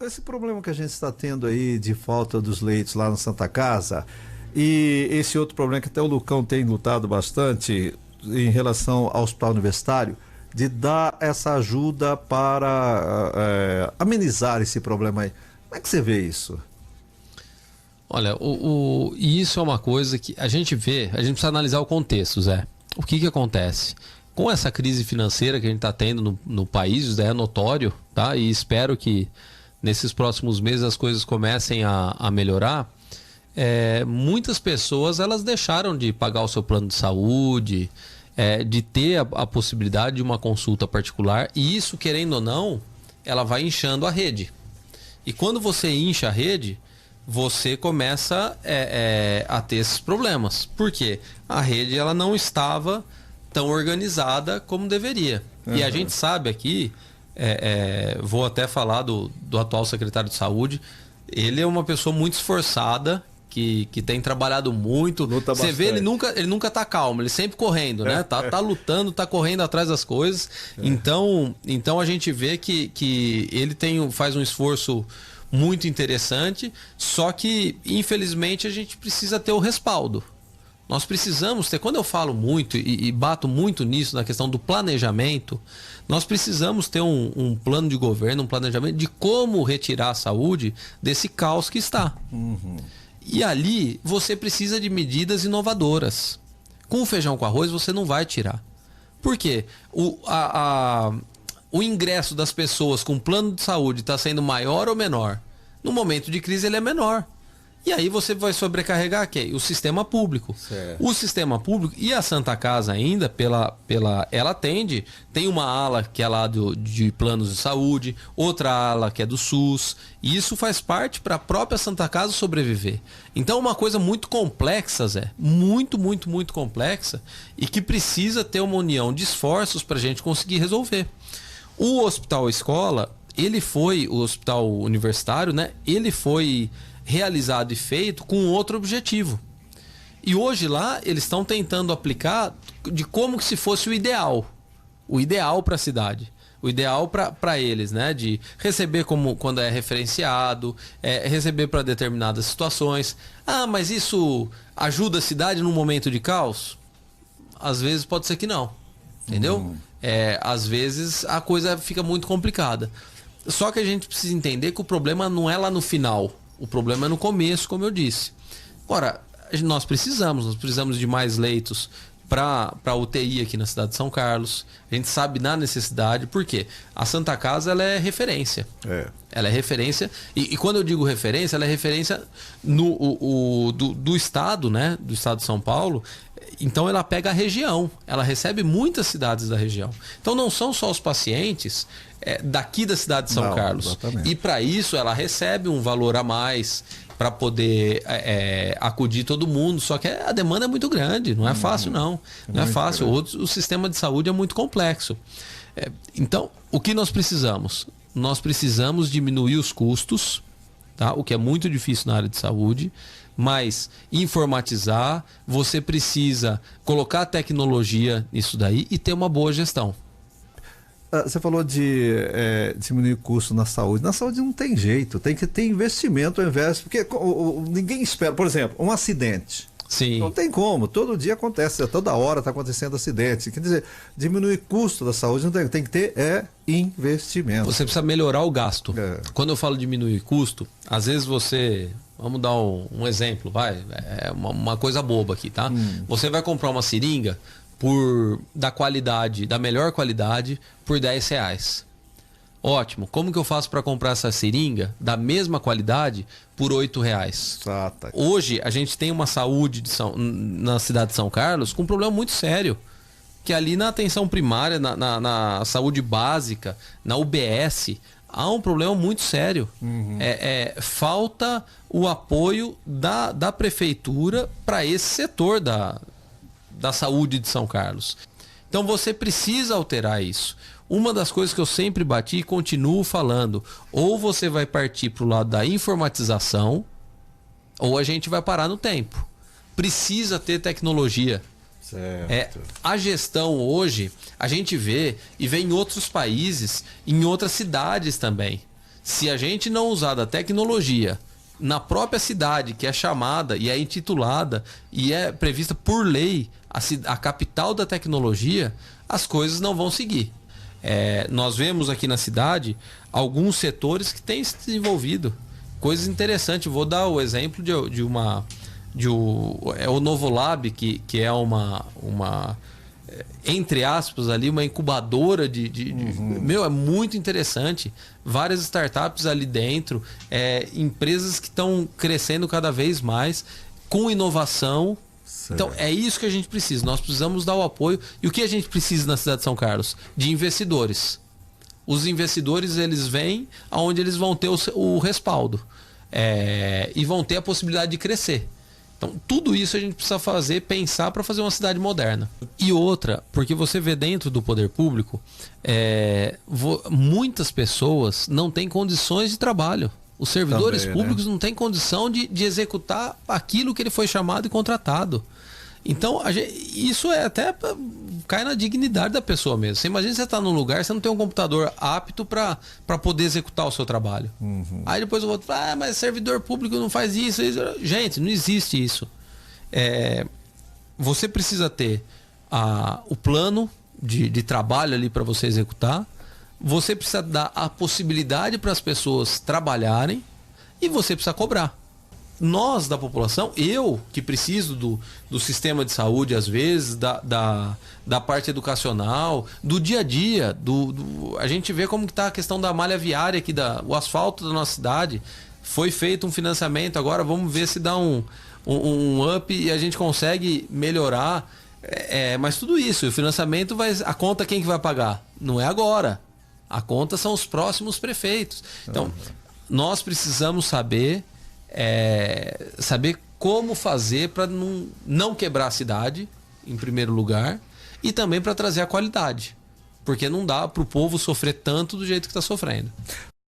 Esse problema que a gente está tendo aí de falta dos leitos lá na Santa Casa e esse outro problema que até o Lucão tem lutado bastante em relação ao hospital universitário, de dar essa ajuda para amenizar esse problema aí. Como é que você vê isso? Olha, e isso é uma coisa que a gente vê, a gente precisa analisar o contexto, Zé. O que acontece? Com essa crise financeira que a gente está tendo no país, isso é notório, tá? E espero que nesses próximos meses as coisas comecem a melhorar. Muitas pessoas elas deixaram de pagar o seu plano de saúde, de ter a possibilidade de uma consulta particular, e isso, querendo ou não, ela vai inchando a rede. E quando você incha a rede, você começa a ter esses problemas. Por quê? A rede ela não estava tão organizada como deveria. Uhum. E a gente sabe aqui, vou até falar do atual secretário de saúde, ele é uma pessoa muito esforçada, que tem trabalhado muito. Você vê, ele nunca tá calmo, ele sempre correndo, né? Tá lutando, tá correndo atrás das coisas. Então a gente vê que ele faz um esforço muito interessante, só que infelizmente a gente precisa ter o respaldo. Nós precisamos ter, quando eu falo muito e bato muito nisso, na questão do planejamento, nós precisamos ter um plano de governo, um planejamento de como retirar a saúde desse caos que está. Uhum. E ali você precisa de medidas inovadoras. Com o feijão com arroz você não vai tirar. Por quê? O ingresso das pessoas com plano de saúde está sendo maior ou menor? No momento de crise ele é menor. E aí você vai sobrecarregar quem? O sistema público. Certo. O sistema público e a Santa Casa ainda, ela atende, tem uma ala que é lá de planos de saúde, outra ala que é do SUS, e isso faz parte para a própria Santa Casa sobreviver. Então é uma coisa muito complexa, Zé, muito complexa, e que precisa ter uma união de esforços para a gente conseguir resolver. O Hospital Escola, o Hospital Universitário, né? Ele foi realizado e feito com outro objetivo. E hoje lá eles estão tentando aplicar de como se fosse o ideal para a cidade, o ideal para eles, né? De receber quando é referenciado, receber para determinadas situações. Ah, mas isso ajuda a cidade num momento de caos? Às vezes pode ser que não, entendeu? Às vezes a coisa fica muito complicada. Só que a gente precisa entender que o problema não é lá no final. O problema é no começo, como eu disse. Agora, nós precisamos de mais leitos para UTI aqui na cidade de São Carlos. A gente sabe da necessidade, por quê? A Santa Casa ela é referência. Ela é referência, e quando eu digo referência, ela é referência do estado, né? Do estado de São Paulo. Então ela pega a região, ela recebe muitas cidades da região. Então não são só os pacientes daqui da cidade de São Carlos. Exatamente. E para isso ela recebe um valor a mais para poder acudir todo mundo. Só que a demanda é muito grande, não é fácil não. Não é fácil. O sistema de saúde é muito complexo. Então, o que nós precisamos? Nós precisamos diminuir os custos, tá? O que é muito difícil na área de saúde. Mas informatizar, você precisa colocar tecnologia nisso daí e ter uma boa gestão. Você falou de diminuir o custo na saúde. Na saúde não tem jeito, tem que ter investimento ao invés, porque ninguém espera, por exemplo, um acidente. Sim. Não tem como, todo dia acontece, toda hora está acontecendo acidente. Quer dizer, diminuir custo da saúde não tem que ter investimento. Você precisa melhorar o gasto. Quando eu falo diminuir custo, às vezes vamos dar um exemplo, uma coisa boba aqui, tá? Você vai comprar uma seringa da melhor qualidade, por R$10. Ótimo. Como que eu faço para comprar essa seringa da mesma qualidade por R$8? Exato. Hoje a gente tem uma saúde na cidade de São Carlos com um problema muito sério, que ali na atenção primária, na saúde básica, na UBS, há um problema muito sério. Falta o apoio da prefeitura para esse setor da saúde de São Carlos. Então você precisa alterar isso. Uma das coisas que eu sempre bati e continuo falando, ou você vai partir para o lado da informatização, ou a gente vai parar no tempo. Precisa ter tecnologia. Certo. A gestão hoje, a gente vê em outros países, em outras cidades também. Se a gente não usar da tecnologia na própria cidade, que é chamada e é intitulada e é prevista por lei a capital da tecnologia, as coisas não vão seguir. Nós vemos aqui na cidade alguns setores que têm se desenvolvido, coisas interessantes. Vou dar o exemplo o Novolab, que é uma entre aspas ali, uma incubadora é muito interessante. Várias startups ali dentro, empresas que estão crescendo cada vez mais com inovação. Certo. Então é isso que a gente precisa. Nós precisamos dar o apoio. E o que a gente precisa na cidade de São Carlos? De investidores. Os investidores, eles vêm aonde eles vão ter o respaldo, e vão ter a possibilidade de crescer. Então, tudo isso a gente precisa pensar para fazer uma cidade moderna. E outra, porque você vê dentro do poder público, muitas pessoas não têm condições de trabalho. Os servidores também, públicos, né, não têm condição de executar aquilo que ele foi chamado e contratado. Então, isso até cai na dignidade da pessoa mesmo. Você imagina, você está num lugar, você não tem um computador apto para poder executar o seu trabalho. Aí depois o outro fala, mas servidor público não faz isso. Gente, não existe isso. Você precisa ter o plano de trabalho ali para você executar. Você precisa dar a possibilidade para as pessoas trabalharem e você precisa cobrar. Nós, da população, eu que preciso do sistema de saúde, às vezes, da parte educacional, do dia a dia, a gente vê como que está a questão da malha viária aqui, o asfalto da nossa cidade. Foi feito um financiamento, agora vamos ver se dá um up e a gente consegue melhorar. Mas tudo isso, o financiamento a conta quem que vai pagar? Não é agora. A conta são os próximos prefeitos. Então, nós precisamos saber como fazer para não quebrar a cidade, em primeiro lugar, e também para trazer a qualidade. Porque não dá para o povo sofrer tanto do jeito que está sofrendo.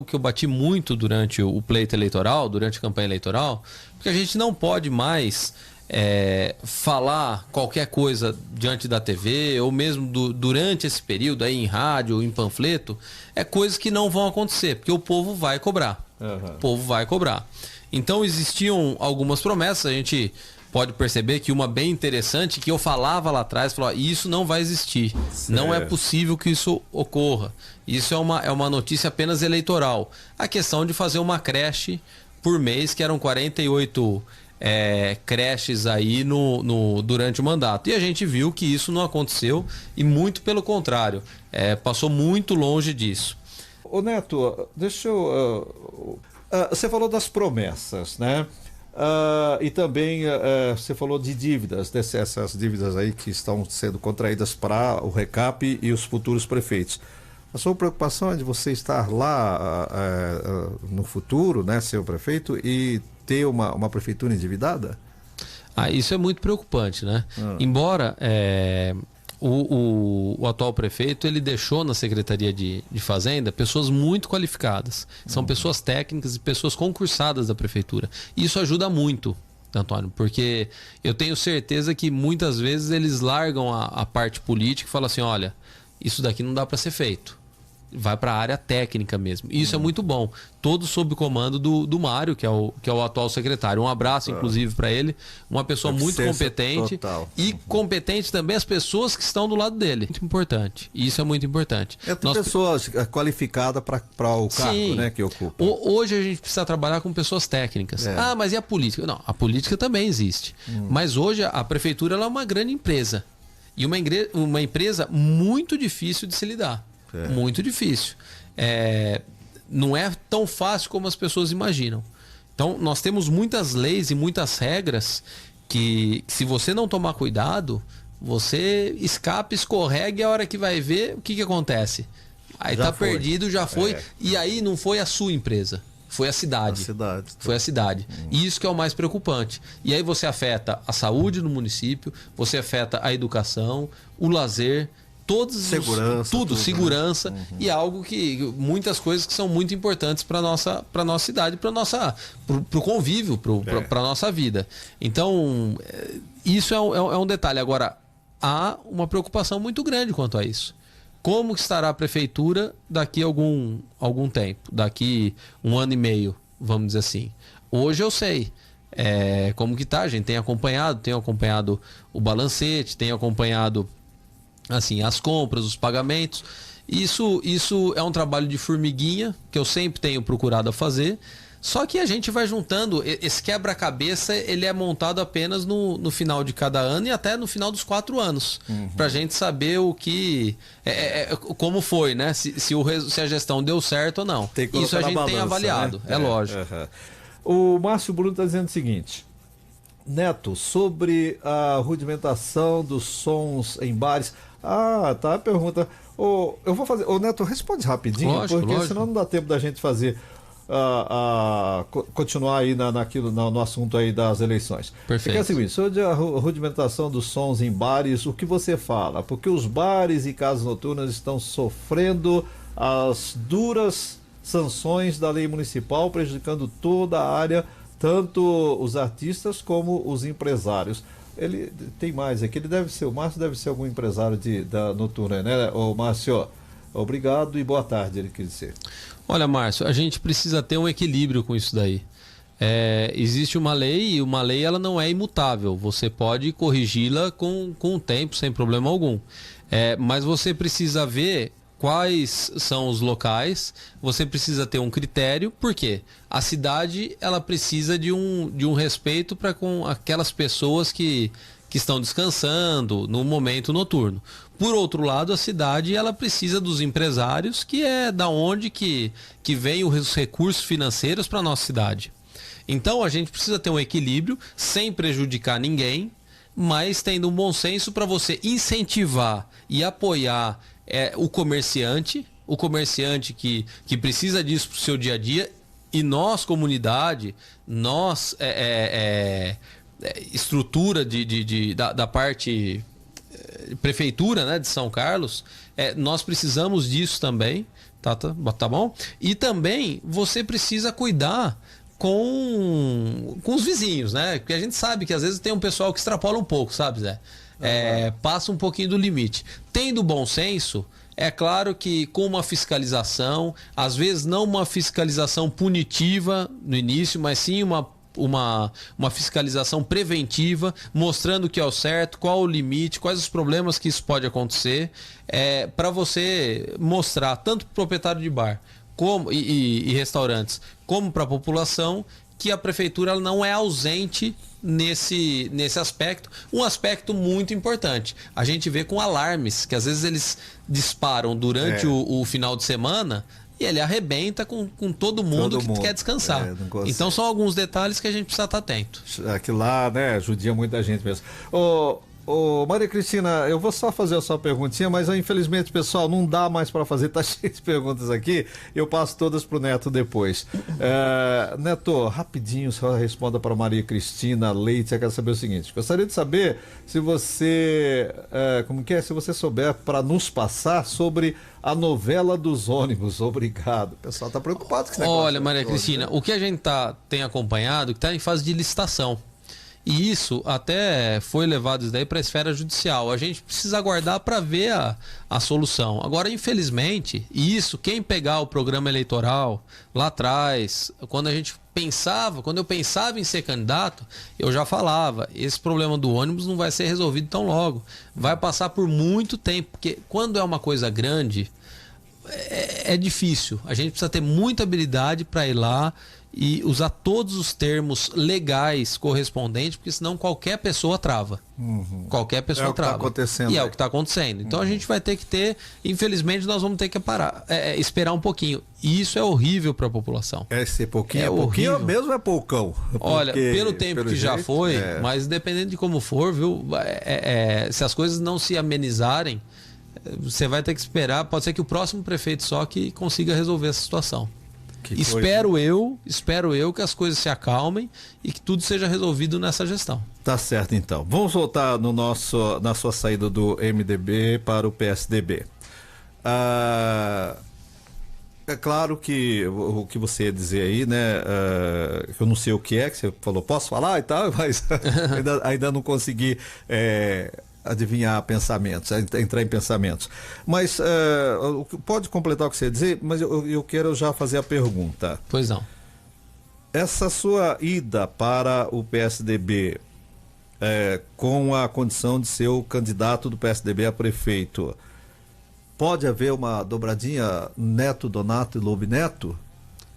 O que eu bati muito durante o pleito eleitoral, durante a campanha eleitoral, porque a gente não pode mais falar qualquer coisa diante da TV, ou mesmo durante esse período aí em rádio ou em panfleto, coisas que não vão acontecer, porque o povo vai cobrar. O povo vai cobrar. Então existiam algumas promessas, a gente pode perceber que uma bem interessante, que eu falava lá atrás, isso não vai existir, não é possível que isso ocorra, isso é uma notícia apenas eleitoral. A questão de fazer uma creche por mês, que eram 48 creches aí durante o mandato, e a gente viu que isso não aconteceu, e muito pelo contrário, passou muito longe disso. Ô Neto, deixa eu... você falou das promessas, né? E também você falou de dívidas, essas dívidas aí que estão sendo contraídas para o RECAP e os futuros prefeitos. A sua preocupação é de você estar lá no futuro, né, ser o prefeito, e ter uma prefeitura endividada? Isso é muito preocupante, né? Embora o atual prefeito, ele deixou na Secretaria de Fazenda pessoas muito qualificadas. São pessoas técnicas e pessoas concursadas da prefeitura. E isso ajuda muito, Antônio, porque eu tenho certeza que muitas vezes eles largam a parte política e falam assim, olha, isso daqui não dá para ser feito. Vai para a área técnica mesmo. E isso é muito bom. Todos sob o comando do Mário, que é o atual secretário. Um abraço, inclusive, para ele. Uma pessoa muito competente. Total. E competente também as pessoas que estão do lado dele. Muito importante. Isso é muito importante. Pessoas qualificadas para o cargo, né, que ocupa. Hoje a gente precisa trabalhar com pessoas técnicas. Mas e a política? Não, a política também existe. Mas hoje a prefeitura ela é uma grande empresa. E uma empresa muito difícil de se lidar. Muito difícil. Não é tão fácil como as pessoas imaginam. Então, nós temos muitas leis e muitas regras que, se você não tomar cuidado, você escapa, escorrega, e a hora que vai ver, o que acontece? Aí já tá perdido, já foi. E aí não foi a sua empresa, foi a cidade. Foi a cidade. E isso que é o mais preocupante. E aí você afeta a saúde no município, você afeta a educação, o lazer, segurança, né? E algo muitas coisas que são muito importantes para nossa cidade, para o convívio, para nossa vida. Então isso é um detalhe. Agora, há uma preocupação muito grande quanto a isso, Como estará a prefeitura daqui a algum tempo, daqui 1 ano e meio, vamos dizer assim. Hoje eu sei como que tá, a gente tem acompanhado o balancete, tem acompanhado assim, as compras, os pagamentos. Isso é um trabalho de formiguinha que eu sempre tenho procurado fazer. Só que a gente vai juntando, esse quebra-cabeça ele é montado apenas no final de cada ano e até no final dos 4 anos. Pra gente saber o que. Como foi, né? Se a gestão deu certo ou não. Isso a gente tem avaliado, né? Lógico. O Márcio Bruno está dizendo o seguinte: Neto, sobre a rudimentação dos sons em bares. Tá a pergunta. Eu vou fazer. Neto, responde rapidinho, porque senão não dá tempo da gente fazer. Continuar aí no assunto aí das eleições. Perfeito. É o seguinte, sobre a rudimentação dos sons em bares, o que você fala? Porque os bares e casas noturnas estão sofrendo as duras sanções da lei municipal, prejudicando toda a área, tanto os artistas como os empresários. Ele tem mais aqui, o Márcio deve ser algum empresário da noturna, né? Márcio, obrigado e boa tarde, ele quis dizer. Olha, Márcio, a gente precisa ter um equilíbrio com isso daí. Existe uma lei e uma lei ela não é imutável. Você pode corrigi-la com o tempo, sem problema algum. Mas você precisa ver quais são os locais, você precisa ter um critério, porque a cidade ela precisa de um respeito para com aquelas pessoas que estão descansando no momento noturno. Por outro lado, a cidade ela precisa dos empresários, que é da onde que vem os recursos financeiros para a nossa cidade. Então a gente precisa ter um equilíbrio sem prejudicar ninguém, mas tendo um bom senso para você incentivar e apoiar o comerciante que precisa disso para o seu dia a dia, e nós, comunidade, nós estrutura da parte prefeitura, né, de São Carlos, nós precisamos disso também, tá bom? E também você precisa cuidar com os vizinhos, né? Porque a gente sabe que às vezes tem um pessoal que extrapola um pouco, sabe, Zé? Passa um pouquinho do limite. Tendo bom senso, é claro que com uma fiscalização, às vezes não uma fiscalização punitiva no início, mas sim uma fiscalização preventiva, mostrando o que é o certo, qual o limite, quais os problemas que isso pode acontecer, para você mostrar tanto para o proprietário de bar como, e restaurantes, como para a população, que a prefeitura ela não é ausente nesse aspecto. Um aspecto muito importante. A gente vê com alarmes, que às vezes eles disparam durante o final de semana, e ele arrebenta com todo mundo que quer descansar. Então são alguns detalhes que a gente precisa estar atento. Aquilo lá, né, judia muita gente mesmo. Maria Cristina, eu vou só fazer a sua perguntinha, mas infelizmente, pessoal, não dá mais para fazer, tá cheio de perguntas aqui, eu passo todas pro Neto depois. Neto, rapidinho, só responda para Maria Cristina Leite. Eu quero saber o seguinte: gostaria de saber se você, se você souber para nos passar sobre a novela dos ônibus. Obrigado. O pessoal tá preocupado com esse negócio. Olha, Maria Cristina, o que a gente tem acompanhado, que está em fase de licitação. E isso até foi levado isso daí para a esfera judicial. A gente precisa aguardar para ver a solução. Agora, infelizmente, quem pegar o programa eleitoral lá atrás, quando eu pensava em ser candidato, eu já falava, esse problema do ônibus não vai ser resolvido tão logo. Vai passar por muito tempo, porque quando é uma coisa grande, é difícil. A gente precisa ter muita habilidade para ir lá e usar todos os termos legais correspondentes, porque senão qualquer pessoa trava. Qualquer pessoa trava. E é o que está acontecendo. Então a gente vai ter que infelizmente nós vamos ter que esperar um pouquinho. E isso é horrível para a população. Esse pouquinho, pouquinho mesmo é poucão. Olha, pelo tempo que já foi, mas dependendo de como for, viu? Se as coisas não se amenizarem, você vai ter que esperar. Pode ser que o próximo prefeito só que consiga resolver essa situação. Espero eu que as coisas se acalmem e que tudo seja resolvido nessa gestão. Tá certo, então. Vamos voltar na sua saída do MDB para o PSDB. É claro que o que você ia dizer aí, né? Eu não sei o que você falou, posso falar e tal, mas ainda não consegui adivinhar pensamentos, entrar em pensamentos. Mas pode completar o que você dizer, mas eu quero já fazer a pergunta. Pois não. Essa sua ida para o PSDB, com a condição de ser o candidato do PSDB a prefeito, pode haver uma dobradinha Neto Donato e Lobo Neto?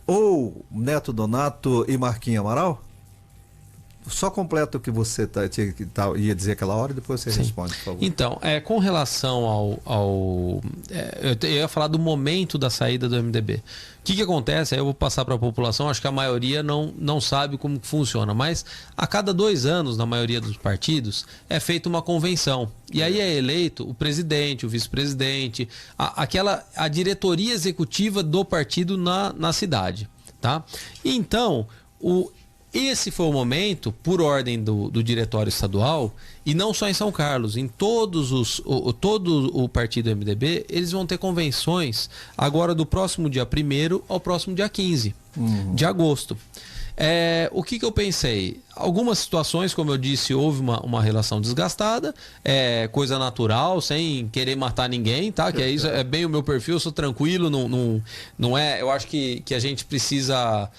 Ou Neto Donato e Marquinhos Amaral? Só completa o que você ia dizer aquela hora e depois você responde, por favor. Então, com relação eu ia falar do momento da saída do MDB. O que acontece? Aí eu vou passar para a população, acho que a maioria não sabe como funciona, mas a cada 2 anos, na maioria dos partidos, é feita uma convenção. E aí é eleito o presidente, o vice-presidente, a diretoria executiva do partido na cidade. Tá? Então, esse foi o momento, por ordem do diretório estadual, e não só em São Carlos, em todo o partido MDB, eles vão ter convenções agora do próximo dia 1º ao próximo dia 15 de agosto. O que eu pensei? Algumas situações, como eu disse, houve uma relação desgastada, coisa natural, sem querer matar ninguém, tá? Que isso é bem o meu perfil, eu sou tranquilo, não é. Eu acho que a gente precisa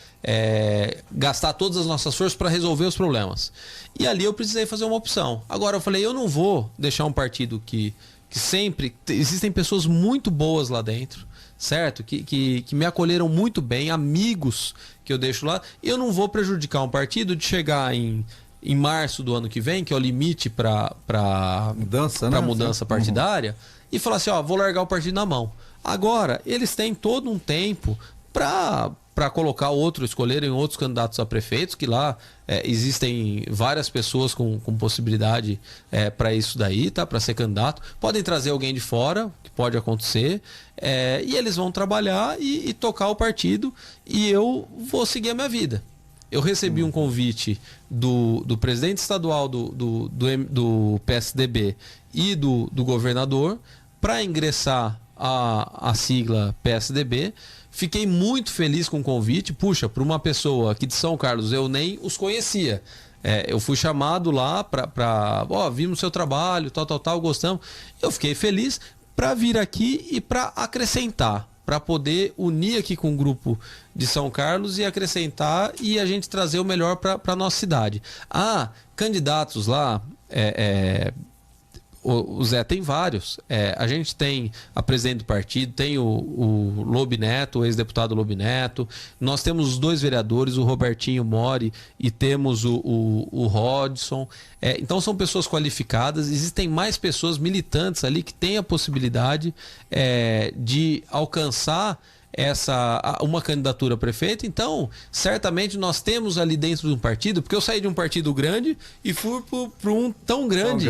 gastar todas as nossas forças para resolver os problemas. E ali eu precisei fazer uma opção. Agora eu falei, eu não vou deixar um partido que sempre existem pessoas muito boas lá dentro, certo? Que me acolheram muito bem, amigos que eu deixo lá. Eu não vou prejudicar um partido de chegar em março do ano que vem, que é o limite para mudança partidária, e falar assim, vou largar o partido na mão. Agora, eles têm todo um tempo para escolherem outros candidatos a prefeitos, que lá existem várias pessoas com possibilidade para isso daí, tá? Para ser candidato. Podem trazer alguém de fora, que pode acontecer, e eles vão trabalhar e tocar o partido, e eu vou seguir a minha vida. Eu recebi um convite do presidente estadual do PSDB e do governador para ingressar a sigla PSDB. Fiquei muito feliz com o convite. Puxa, para uma pessoa aqui de São Carlos, eu nem os conhecia. Eu fui chamado lá vimos seu trabalho, tal, gostamos. Eu fiquei feliz para vir aqui e para acrescentar, para poder unir aqui com o grupo de São Carlos e acrescentar e a gente trazer o melhor para a nossa cidade. Candidatos lá, o Zé, tem vários. A gente tem a presidente do partido, tem o Lobo Neto, o ex-deputado Lobo Neto. Nós temos os 2 vereadores, o Robertinho Mori e temos o Rodson. Então são pessoas qualificadas. Existem mais pessoas militantes ali que têm a possibilidade de alcançar uma candidatura a prefeito. Então, certamente nós temos ali dentro de um partido, porque eu saí de um partido grande e fui para um tão grande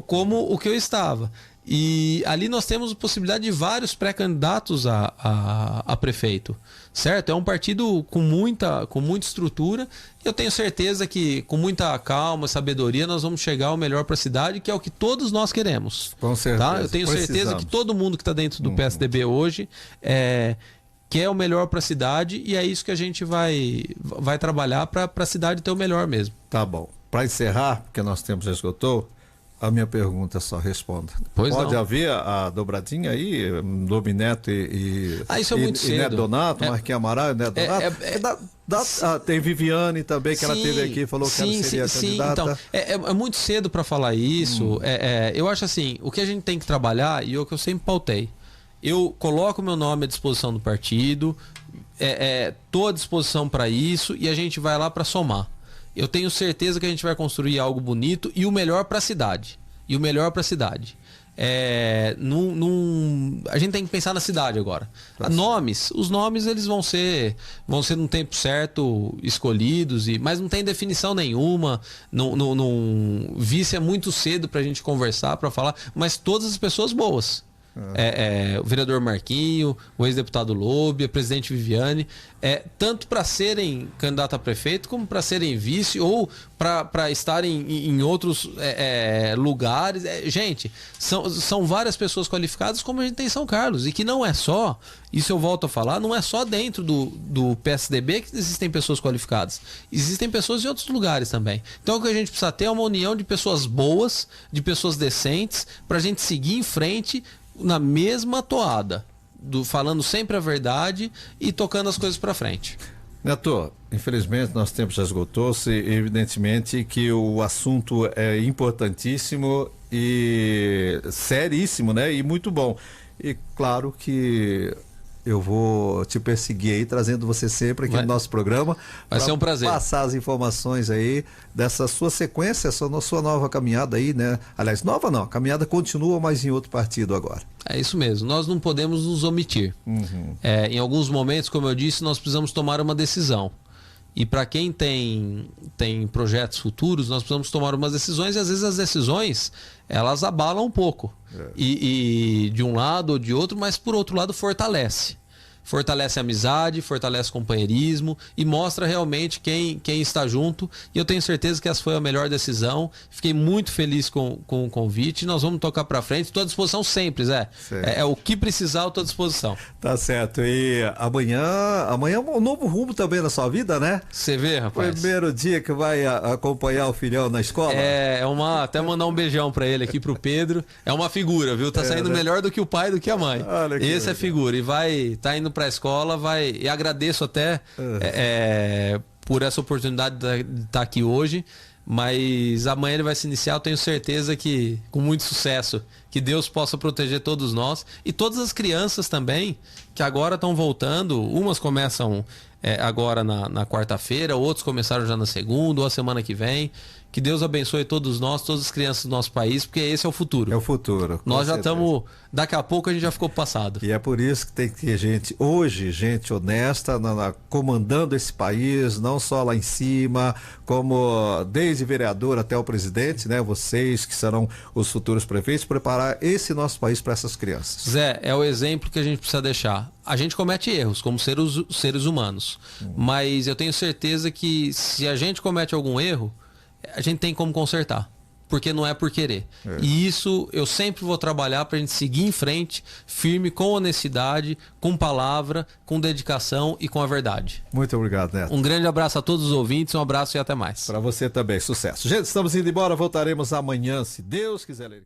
como o que eu estava. E ali nós temos possibilidade de vários pré-candidatos a prefeito, certo? É um partido com muita estrutura. Eu tenho certeza que com muita calma, sabedoria, nós vamos chegar ao melhor para a cidade, que é o que todos nós queremos. Com certeza. Tá? Eu tenho certeza que todo mundo que está dentro do PSDB hoje quer o melhor para a cidade, e é isso que a gente vai trabalhar para a cidade ter o melhor mesmo. Tá bom. Para encerrar, porque nosso tempo já esgotou, a minha pergunta só responda. Pode haver a dobradinha aí, Lobo Neto isso é muito cedo. Neto Donato, Marquinhos Amaral e Neto Donato? Tem Viviane também, que ela teve aqui e falou que ela seria candidata. Então, é muito cedo para falar isso. Eu acho assim, o que a gente tem que trabalhar, e o que eu sempre pautei, eu coloco meu nome à disposição do partido, estou à disposição para isso, e a gente vai lá para somar. Eu tenho certeza que a gente vai construir algo bonito e o melhor para a cidade. A gente tem que pensar na cidade agora. Os nomes eles vão ser no tempo certo escolhidos, mas não tem definição nenhuma. Vice é muito cedo para a gente conversar, para falar, mas todas as pessoas boas. o vereador Marquinho, o ex-deputado Lobe, a presidente Viviane, tanto para serem candidato a prefeito, como para serem vice, ou para estarem em outros lugares. Gente, são várias pessoas qualificadas, como a gente tem em São Carlos, e que não é só, isso eu volto a falar, não é só dentro do PSDB que existem pessoas qualificadas. Existem pessoas em outros lugares também. Então o que a gente precisa ter é uma união de pessoas boas, de pessoas decentes, para a gente seguir em frente na mesma toada, falando sempre a verdade e tocando as coisas para frente. Neto, infelizmente nosso tempo já esgotou-se, evidentemente que o assunto é importantíssimo e seríssimo, né? E muito bom. E claro que eu vou te perseguir aí, trazendo você sempre aqui no nosso programa. Vai ser um prazer. Passar as informações aí dessa sua sequência, essa sua nova caminhada aí, né? Aliás, nova não, a caminhada continua, mas em outro partido agora. É isso mesmo, nós não podemos nos omitir. Em alguns momentos, como eu disse, nós precisamos tomar uma decisão. E para quem tem projetos futuros, nós precisamos tomar umas decisões, e às vezes as decisões, elas abalam um pouco. E de um lado ou de outro, mas por outro lado fortalece. Fortalece a amizade, fortalece o companheirismo e mostra realmente quem está junto. E eu tenho certeza que essa foi a melhor decisão. Fiquei muito feliz com o convite. Nós vamos tocar para frente. Estou à disposição sempre, Zé. É o que precisar, eu estou à disposição. Tá certo. E amanhã é um novo rumo também na sua vida, né? Você vê, rapaz. Primeiro dia que vai acompanhar o filhão na escola. Até mandar um beijão para ele aqui, pro Pedro. É uma figura, viu? Tá saindo melhor do que o pai, do que a mãe. Esse é figura. E tá indo para a escola, e agradeço até por essa oportunidade de estar aqui hoje, mas amanhã ele vai se iniciar, eu tenho certeza que com muito sucesso, que Deus possa proteger todos nós e todas as crianças também, que agora estão voltando, umas começam agora na quarta-feira, outros começaram já na segunda ou a semana que vem. Que Deus abençoe todos nós, todas as crianças do nosso país, porque esse é o futuro. É o futuro. Nós já estamos, daqui a pouco a gente já ficou passado. E é por isso que tem que ter gente honesta, comandando esse país, não só lá em cima, como desde vereador até o presidente, né? Vocês que serão os futuros prefeitos, preparar esse nosso país para essas crianças. Zé, é o exemplo que a gente precisa deixar. A gente comete erros como seres humanos, mas eu tenho certeza que se a gente comete algum erro, a gente tem como consertar, porque não é por querer. E isso eu sempre vou trabalhar para a gente seguir em frente, firme, com honestidade, com palavra, com dedicação e com a verdade. Muito obrigado, Neto. Um grande abraço a todos os ouvintes, um abraço e até mais. Para você também, sucesso. Gente, estamos indo embora, voltaremos amanhã, se Deus quiser.